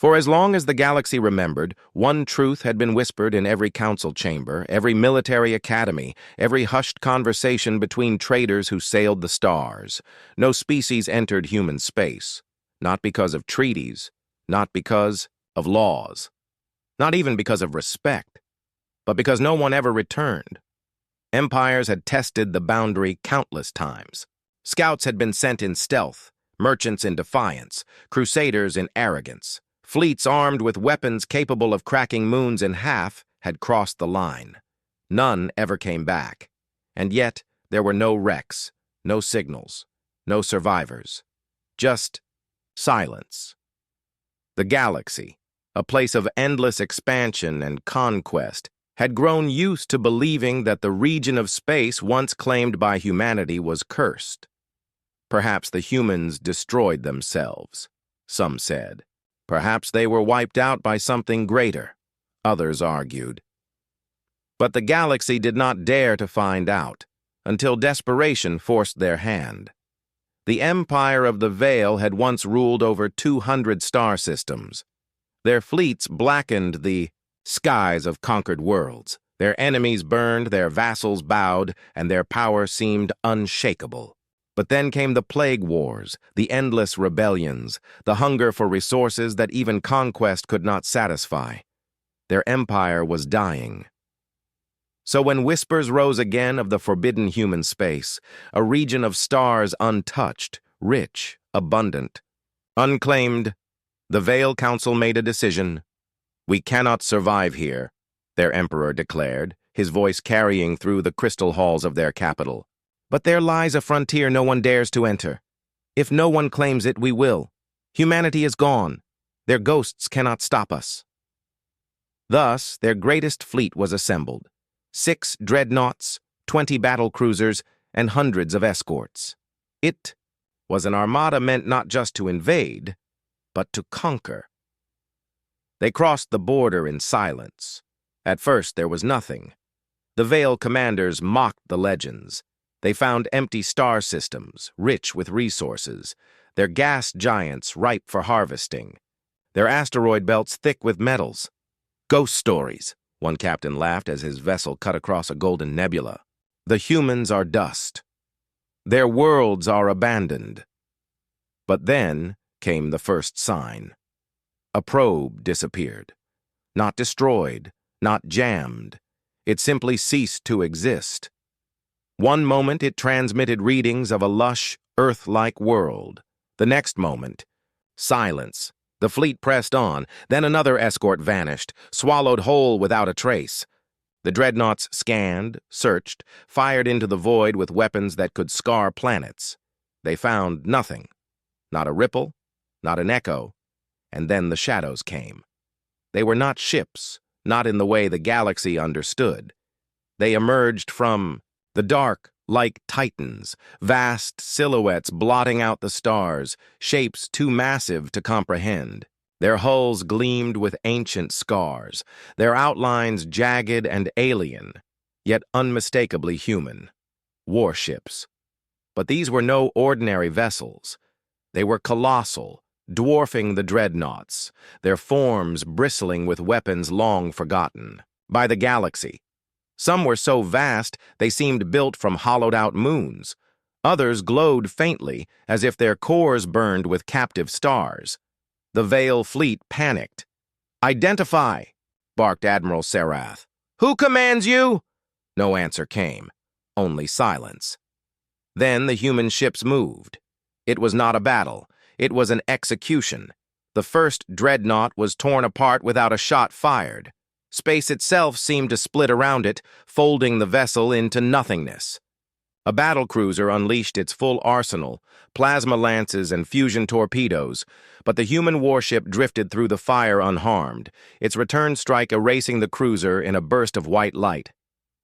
For as long as the galaxy remembered, one truth had been whispered in every council chamber, every military academy, every hushed conversation between traders who sailed the stars. No species entered human space, not because of treaties, not because of laws, not even because of respect, but because no one ever returned. Empires had tested the boundary countless times. Scouts had been sent in stealth, merchants in defiance, crusaders in arrogance. Fleets armed with weapons capable of cracking moons in half had crossed the line. None ever came back. And yet, there were no wrecks, no signals, no survivors. Just silence. The galaxy, a place of endless expansion and conquest, had grown used to believing that the region of space once claimed by humanity was cursed. Perhaps the humans destroyed themselves, some said. Perhaps they were wiped out by something greater, others argued. But the galaxy did not dare to find out, until desperation forced their hand. The Empire of the Veil had once ruled over 200 star systems. Their fleets blackened the skies of conquered worlds. Their enemies burned, their vassals bowed, and their power seemed unshakable. But then came the plague wars, the endless rebellions, the hunger for resources that even conquest could not satisfy. Their empire was dying. So when whispers rose again of the forbidden human space, a region of stars untouched, rich, abundant, unclaimed, the Veil Council made a decision. "We cannot survive here," their emperor declared, his voice carrying through the crystal halls of their capital. "But there lies a frontier no one dares to enter. If no one claims it, we will. Humanity is gone. Their ghosts cannot stop us." Thus, their greatest fleet was assembled. 6 dreadnoughts, 20 battle cruisers, and hundreds of escorts. It was an armada meant not just to invade, but to conquer. They crossed the border in silence. At first, there was nothing. The Veil commanders mocked the legends. They found empty star systems, rich with resources, their gas giants ripe for harvesting, their asteroid belts thick with metals. "Ghost stories," one captain laughed as his vessel cut across a golden nebula. "The humans are dust. Their worlds are abandoned." But then came the first sign. A probe disappeared. Not destroyed, not jammed. It simply ceased to exist. One moment it transmitted readings of a lush, Earth-like world. The next moment, silence. The fleet pressed on, then another escort vanished, swallowed whole without a trace. The dreadnoughts scanned, searched, fired into the void with weapons that could scar planets. They found nothing. Not a ripple, not an echo. And then the shadows came. They were not ships, not in the way the galaxy understood. They emerged from the dark, like titans, vast silhouettes blotting out the stars, shapes too massive to comprehend. Their hulls gleamed with ancient scars, their outlines jagged and alien, yet unmistakably human. Warships. But these were no ordinary vessels. They were colossal, dwarfing the dreadnoughts, their forms bristling with weapons long forgotten by the galaxy. Some were so vast they seemed built from hollowed-out moons. Others glowed faintly, as if their cores burned with captive stars. The Veil fleet panicked. "Identify!" barked Admiral Serath. "Who commands you?" No answer came, only silence. Then the human ships moved. It was not a battle. It was an execution. The first dreadnought was torn apart without a shot fired. Space itself seemed to split around it, folding the vessel into nothingness. A battlecruiser unleashed its full arsenal, plasma lances and fusion torpedoes, but the human warship drifted through the fire unharmed, its return strike erasing the cruiser in a burst of white light.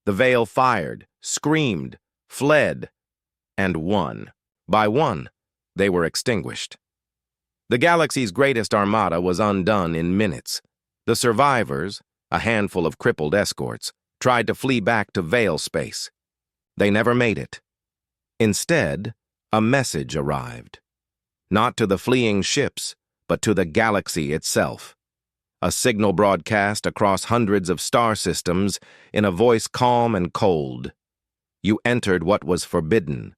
The Veil fired, screamed, fled, and won. By one, they were extinguished. The galaxy's greatest armada was undone in minutes. The survivors, a handful of crippled escorts, tried to flee back to Veil space. They never made it. Instead, a message arrived. Not to the fleeing ships, but to the galaxy itself. A signal broadcast across hundreds of star systems in a voice calm and cold. You entered what was forbidden.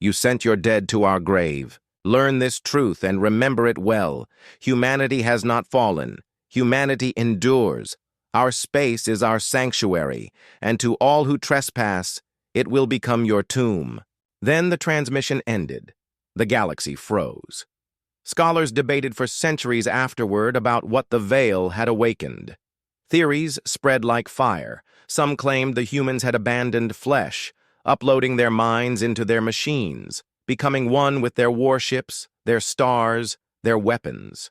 You sent your dead to our grave. Learn this truth and remember it well. Humanity has not fallen. Humanity endures. Our space is our sanctuary, and to all who trespass, it will become your tomb. Then the transmission ended. The galaxy froze. Scholars debated for centuries afterward about what the veil had awakened. Theories spread like fire. Some claimed the humans had abandoned flesh, uploading their minds into their machines, becoming one with their warships, their stars, their weapons.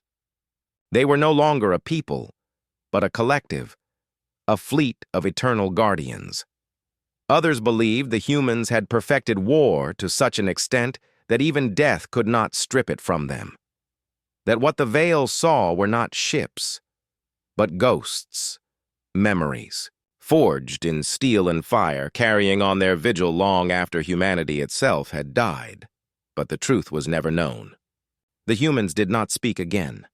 They were no longer a people, but a collective, a fleet of eternal guardians. Others believed the humans had perfected war to such an extent that even death could not strip it from them. That what the veil saw were not ships, but ghosts, memories, forged in steel and fire, carrying on their vigil long after humanity itself had died. But the truth was never known. The humans did not speak again.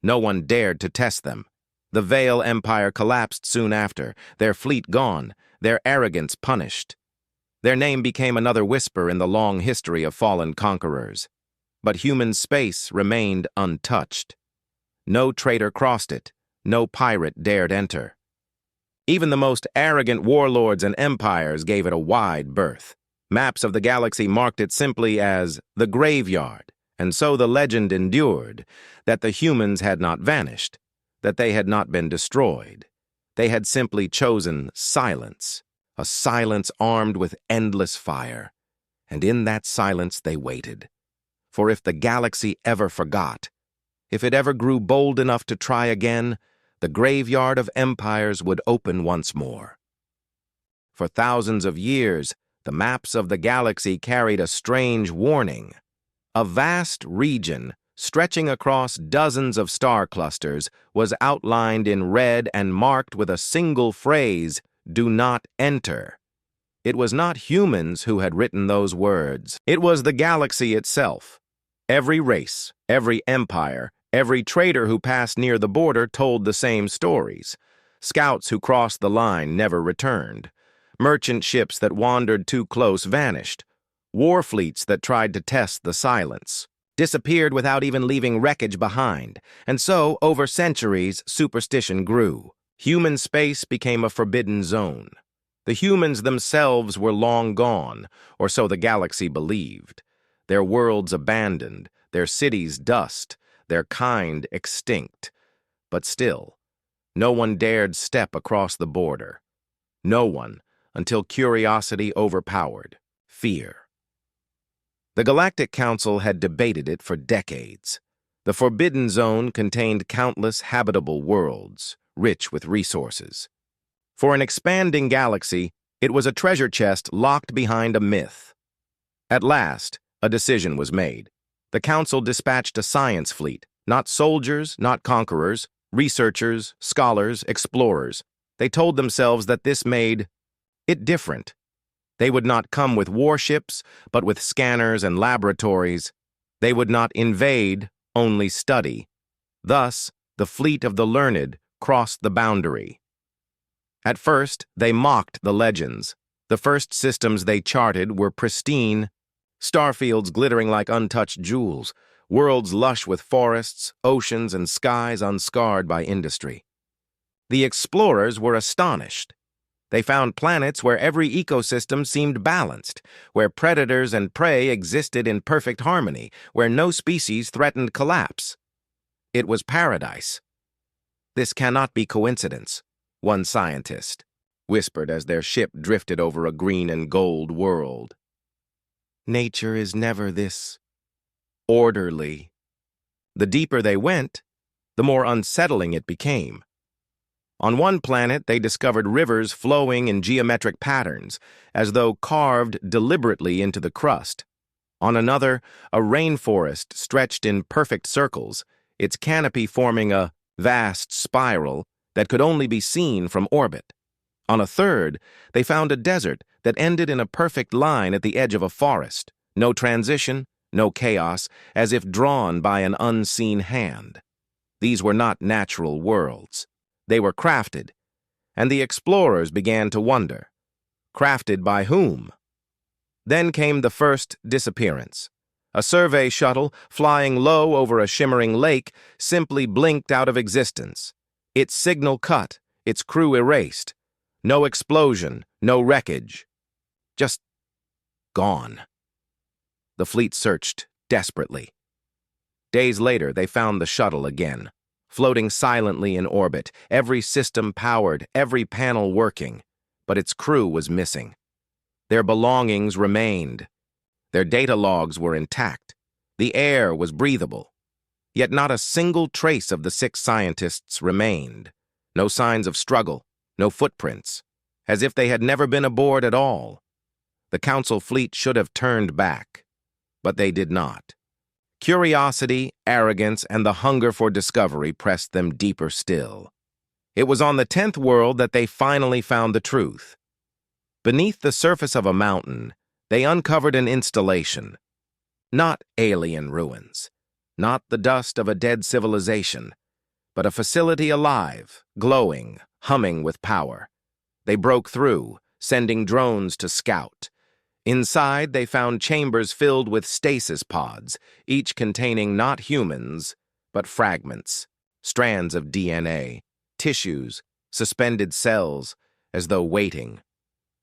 No one dared to test them. The Veil Empire collapsed soon after, their fleet gone, their arrogance punished. Their name became another whisper in the long history of fallen conquerors. But human space remained untouched. No traitor crossed it, no pirate dared enter. Even the most arrogant warlords and empires gave it a wide berth. Maps of the galaxy marked it simply as the graveyard, and so the legend endured that the humans had not vanished, that they had not been destroyed. They had simply chosen silence, a silence armed with endless fire. And in that silence they waited. For if the galaxy ever forgot, if it ever grew bold enough to try again, the graveyard of empires would open once more. For thousands of years, the maps of the galaxy carried a strange warning. A vast region, stretching across dozens of star clusters, was outlined in red and marked with a single phrase, "Do not enter." It was not humans who had written those words. It was the galaxy itself. Every race, every empire, every trader who passed near the border told the same stories. Scouts who crossed the line never returned. Merchant ships that wandered too close vanished. War fleets that tried to test the silence disappeared without even leaving wreckage behind. And so, over centuries, superstition grew. Human space became a forbidden zone. The humans themselves were long gone, or so the galaxy believed. Their worlds abandoned, their cities dust, their kind extinct. But still, no one dared step across the border. No one, until curiosity overpowered fear. The Galactic Council had debated it for decades. The Forbidden Zone contained countless habitable worlds, rich with resources. For an expanding galaxy, it was a treasure chest locked behind a myth. At last, a decision was made. The Council dispatched a science fleet, not soldiers, not conquerors, researchers, scholars, explorers. They told themselves that this made it different. They would not come with warships, but with scanners and laboratories. They would not invade, only study. Thus, the fleet of the learned crossed the boundary. At first, they mocked the legends. The first systems they charted were pristine, starfields glittering like untouched jewels, worlds lush with forests, oceans, and skies unscarred by industry. The explorers were astonished. They found planets where every ecosystem seemed balanced, where predators and prey existed in perfect harmony, where no species threatened collapse. It was paradise. "This cannot be coincidence," one scientist whispered as their ship drifted over a green and gold world. "Nature is never this orderly." The deeper they went, the more unsettling it became. On one planet, they discovered rivers flowing in geometric patterns, as though carved deliberately into the crust. On another, a rainforest stretched in perfect circles, its canopy forming a vast spiral that could only be seen from orbit. On a third, they found a desert that ended in a perfect line at the edge of a forest. No transition, no chaos, as if drawn by an unseen hand. These were not natural worlds. They were crafted, and the explorers began to wonder. Crafted by whom? Then came the first disappearance. A survey shuttle, flying low over a shimmering lake, simply blinked out of existence. Its signal cut, its crew erased. No explosion, no wreckage. Just gone. The fleet searched desperately. Days later, they found the shuttle again, floating silently in orbit, every system powered, every panel working, but its crew was missing. Their belongings remained. Their data logs were intact. The air was breathable. Yet not a single trace of the 6 scientists remained. No signs of struggle, no footprints, as if they had never been aboard at all. The Council fleet should have turned back, but they did not. Curiosity, arrogance, and the hunger for discovery pressed them deeper still. It was on the 10th world that they finally found the truth. Beneath the surface of a mountain, they uncovered an installation. Not alien ruins, not the dust of a dead civilization, but a facility alive, glowing, humming with power. They broke through, sending drones to scout. Inside, they found chambers filled with stasis pods, each containing not humans, but fragments, strands of DNA, tissues, suspended cells, as though waiting.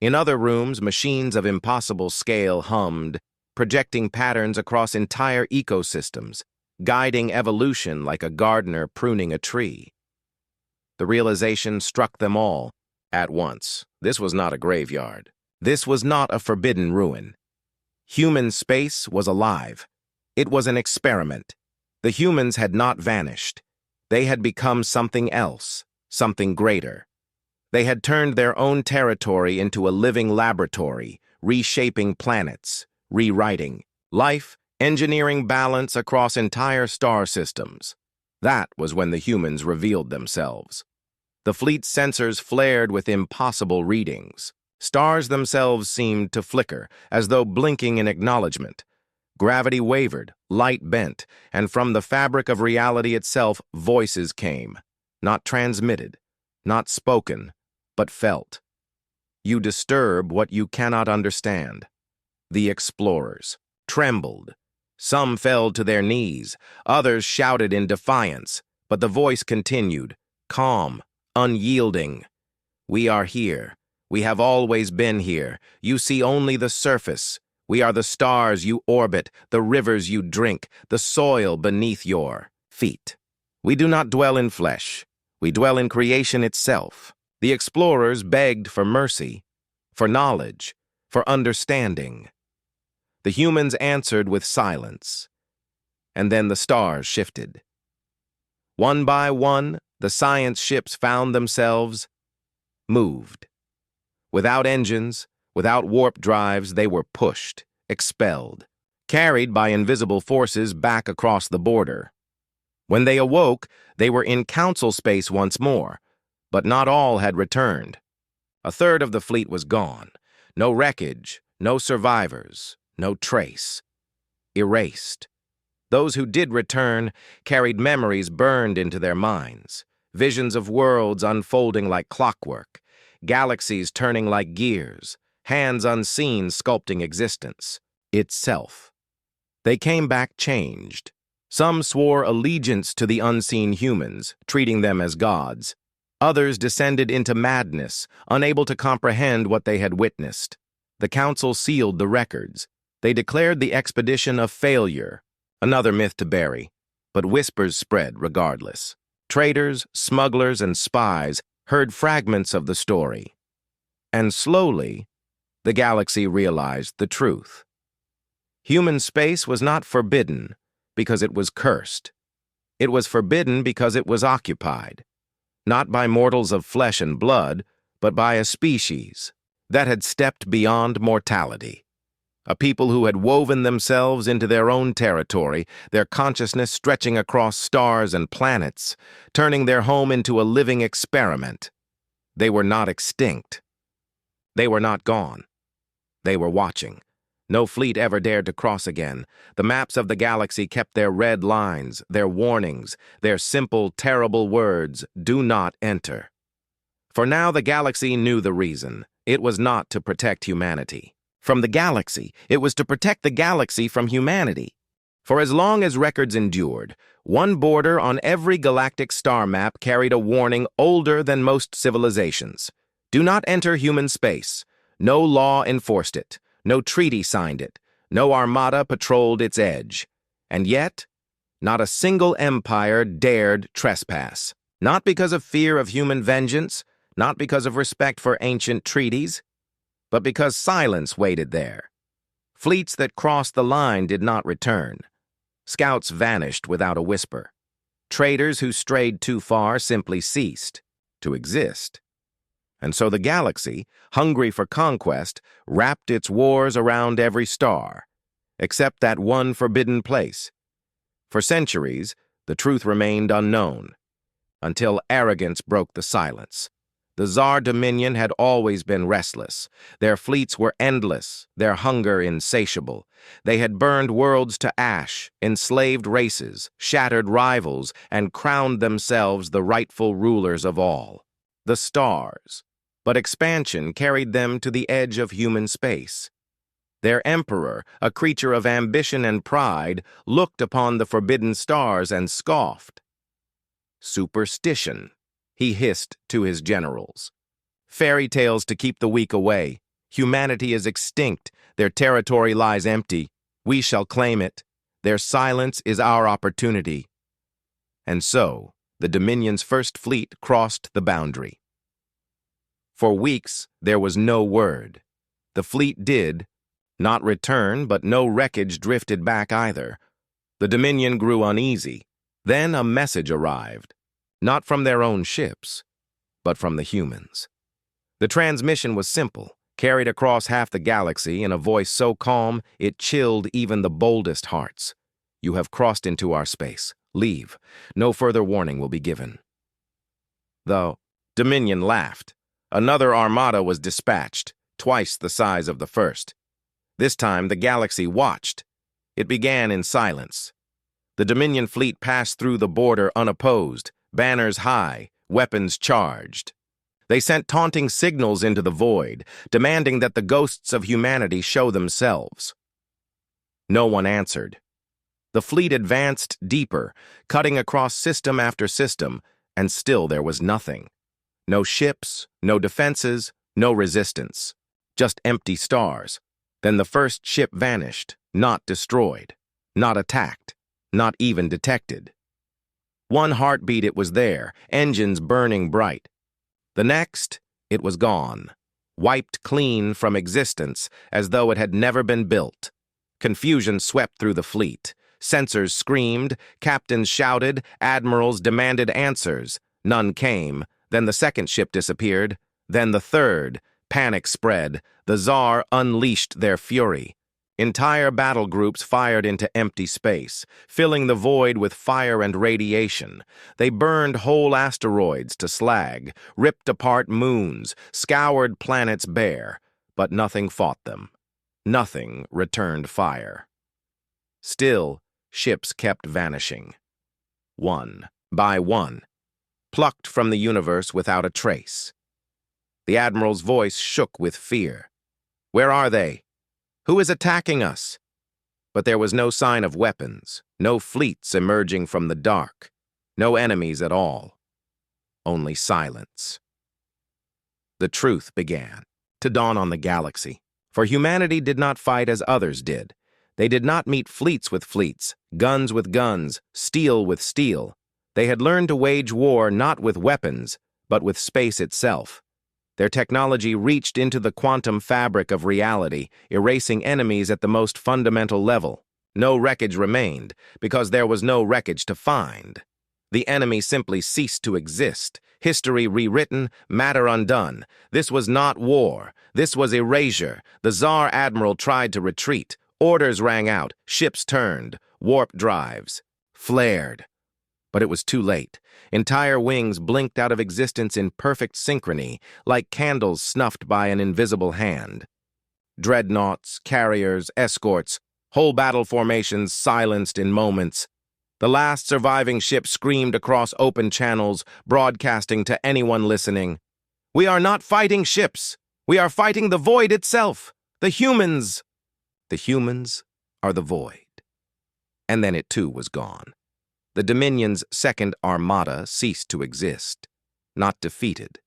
In other rooms, machines of impossible scale hummed, projecting patterns across entire ecosystems, guiding evolution like a gardener pruning a tree. The realization struck them all at once. This was not a graveyard. This was not a forbidden ruin. Human space was alive. It was an experiment. The humans had not vanished. They had become something else, something greater. They had turned their own territory into a living laboratory, reshaping planets, rewriting life, engineering balance across entire star systems. That was when the humans revealed themselves. The fleet's sensors flared with impossible readings. Stars themselves seemed to flicker, as though blinking in acknowledgement. Gravity wavered, light bent, and from the fabric of reality itself, voices came, not transmitted, not spoken, but felt. You disturb what you cannot understand. The explorers trembled. Some fell to their knees, others shouted in defiance, but the voice continued, calm, unyielding. We are here. We have always been here. You see only the surface. We are the stars you orbit, the rivers you drink, the soil beneath your feet. We do not dwell in flesh. We dwell in creation itself. The explorers begged for mercy, for knowledge, for understanding. The humans answered with silence. And then the stars shifted. One by one, the science ships found themselves moved. Without engines, without warp drives, they were pushed, expelled, carried by invisible forces back across the border. When they awoke, they were in council space once more, but not all had returned. A third of the fleet was gone. No wreckage, no survivors, no trace. Erased. Those who did return carried memories burned into their minds, visions of worlds unfolding like clockwork, galaxies turning like gears, hands unseen sculpting existence itself. They came back changed. Some swore allegiance to the unseen humans, treating them as gods. Others descended into madness, unable to comprehend what they had witnessed. The council sealed the records. They declared the expedition a failure, another myth to bury, but whispers spread regardless. Traders, smugglers, and spies heard fragments of the story. And slowly, the galaxy realized the truth. Human space was not forbidden because it was cursed. It was forbidden because it was occupied, not by mortals of flesh and blood, but by a species that had stepped beyond mortality. A people who had woven themselves into their own territory, their consciousness stretching across stars and planets, turning their home into a living experiment. They were not extinct. They were not gone. They were watching, No fleet ever dared to cross again. The maps of the galaxy kept their red lines, their warnings, their simple, terrible words, "Do not enter." For now the galaxy knew the reason. It was not to protect humanity from the galaxy. It was to protect the galaxy from humanity. For as long as records endured, one border on every galactic star map carried a warning older than most civilizations. Do not enter human space. No law enforced it. No treaty signed it. No armada patrolled its edge. And yet, not a single empire dared trespass. Not because of fear of human vengeance, not because of respect for ancient treaties, but because silence waited there. Fleets that crossed the line did not return. Scouts vanished without a whisper. Traders who strayed too far simply ceased to exist. And so the galaxy, hungry for conquest, wrapped its wars around every star, except that one forbidden place. For centuries, the truth remained unknown, until arrogance broke the silence. The Tsar Dominion had always been restless. Their fleets were endless, their hunger insatiable. They had burned worlds to ash, enslaved races, shattered rivals, and crowned themselves the rightful rulers of all, the stars. But expansion carried them to the edge of human space. Their emperor, a creature of ambition and pride, looked upon the forbidden stars and scoffed. "Superstition," he hissed to his generals. "Fairy tales to keep the weak away. Humanity is extinct. Their territory lies empty. We shall claim it. Their silence is our opportunity." And so, the Dominion's first fleet crossed the boundary. For weeks, there was no word. The fleet did not return, but no wreckage drifted back either. The Dominion grew uneasy. Then a message arrived, not from their own ships, but from the humans. The transmission was simple, carried across half the galaxy in a voice so calm it chilled even the boldest hearts. "You have crossed into our space. Leave. No further warning will be given." The Dominion laughed. Another armada was dispatched, twice the size of the first. This time the galaxy watched. It began in silence. The Dominion fleet passed through the border unopposed, banners high, weapons charged. They sent taunting signals into the void, demanding that the ghosts of humanity show themselves. No one answered. The fleet advanced deeper, cutting across system after system, and still there was nothing. No ships, no defenses, no resistance. Just empty stars. Then the first ship vanished, not destroyed, not attacked, not even detected. One heartbeat it was there, engines burning bright. The next, it was gone, wiped clean from existence as though it had never been built. Confusion swept through the fleet. Sensors screamed, captains shouted, admirals demanded answers. None came. Then the second ship disappeared. Then the third. Panic spread. The Tsar unleashed their fury. Entire battle groups fired into empty space, filling the void with fire and radiation. They burned whole asteroids to slag, ripped apart moons, scoured planets bare, but nothing fought them. Nothing returned fire. Still, ships kept vanishing. One by one, plucked from the universe without a trace. The Admiral's voice shook with fear. "Where are they? Who is attacking us?" But there was no sign of weapons, no fleets emerging from the dark, no enemies at all. Only silence. The truth began to dawn on the galaxy, for humanity did not fight as others did. They did not meet fleets with fleets, guns with guns, steel with steel. They had learned to wage war not with weapons, but with space itself. Their technology reached into the quantum fabric of reality, erasing enemies at the most fundamental level. No wreckage remained, because there was no wreckage to find. The enemy simply ceased to exist. History rewritten, matter undone. This was not war. This was erasure. The Tsar Admiral tried to retreat. Orders rang out. Ships turned. Warp drives flared. But it was too late. Entire wings blinked out of existence in perfect synchrony, like candles snuffed by an invisible hand. Dreadnoughts, carriers, escorts, whole battle formations silenced in moments. The last surviving ship screamed across open channels, broadcasting to anyone listening. "We are not fighting ships. We are fighting the void itself. The humans." The humans are the void. And then it too was gone. The Dominion's second armada ceased to exist. Not defeated,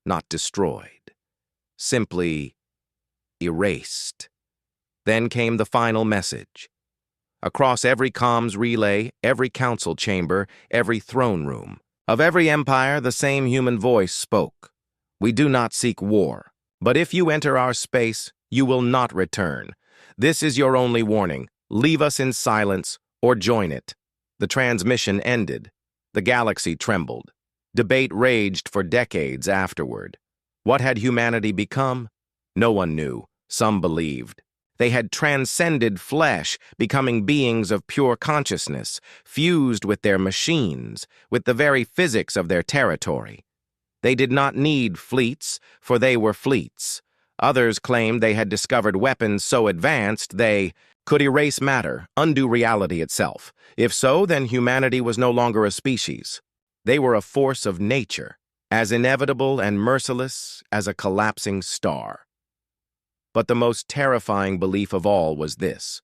not destroyed. Simply erased. Then came the final message. Across every comms relay, every council chamber, every throne room, of every empire, the same human voice spoke. "We do not seek war, but if you enter our space, you will not return. This is your only warning. Leave us in silence or join it." The transmission ended. The galaxy trembled. Debate raged for decades afterward. What had humanity become? No one knew. Some believed. They had transcended flesh, becoming beings of pure consciousness, fused with their machines, with the very physics of their territory. They did not need fleets, for they were fleets. Others claimed they had discovered weapons so advanced they could erase matter, undo reality itself. If so, then humanity was no longer a species. They were a force of nature, as inevitable and merciless as a collapsing star. But the most terrifying belief of all was this,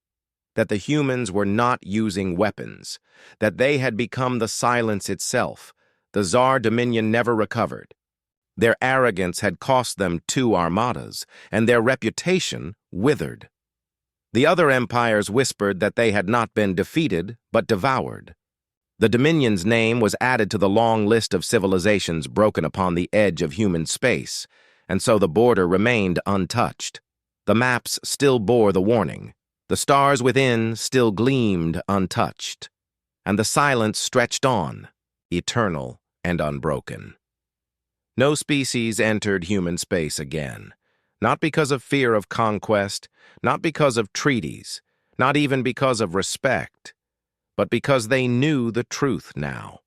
that the humans were not using weapons, that they had become the silence itself. The Tsar Dominion never recovered. Their arrogance had cost them 2 armadas, and their reputation withered. The other empires whispered that they had not been defeated, but devoured. The Dominion's name was added to the long list of civilizations broken upon the edge of human space, and so the border remained untouched. The maps still bore the warning. The stars within still gleamed untouched. And the silence stretched on, eternal and unbroken. No species entered human space again. Not because of fear of conquest, not because of treaties, not even because of respect, but because they knew the truth now.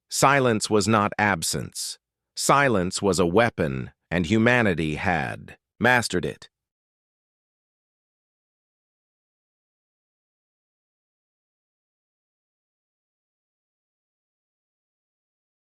Silence was not absence. Silence was a weapon, and humanity had mastered it.